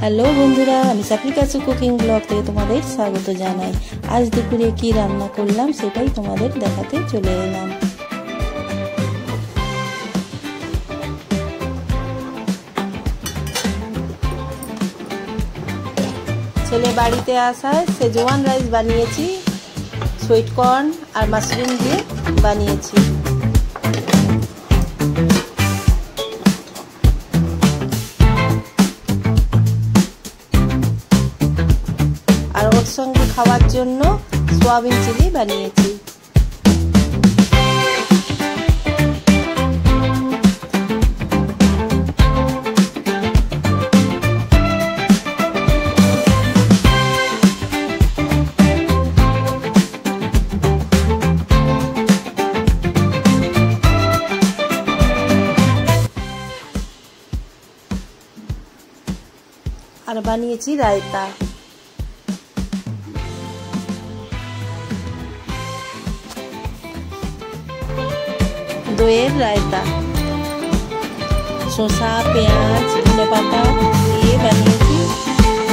Hello বন্ধুরা, আমি সাফরিকাসু cooking blog থেকে তোমাদের স্বাগত জানাই। আজ দুপুরে কি রান্না করলাম সেটাই তোমাদের দেখাতে চলে এলাম। ছেলে বাড়িতে আসায় সেজওয়ান রাইস বানিয়েছি, সুইট কর্ন আর মাশরুম দিয়ে বানিয়েছি। আর ওর সঙ্গে খাওয়ার জন্য সোয়াবিন চিলি বানিয়েছি। আর বানিয়েছি রায়তা। দইয়ের রায়তা শসা, পেঁয়াজ, ধনেপাতা দিয়ে বানিয়েছি।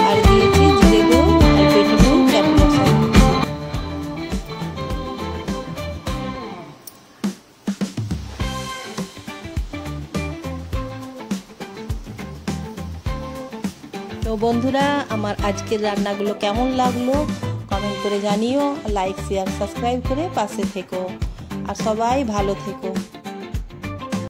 আর দিয়েছি জিরে গুঁড়ো আর পেটিগুলো, চাট মশলা। তো বন্ধুরা, আমার আজকের রান্নাগুলো কেমন লাগলো কমেন্ট করে জানিও। লাইক, শেয়ার, সাবস্ক্রাইব করে পাশে থেকো। আর সবাই ভালো থেকো।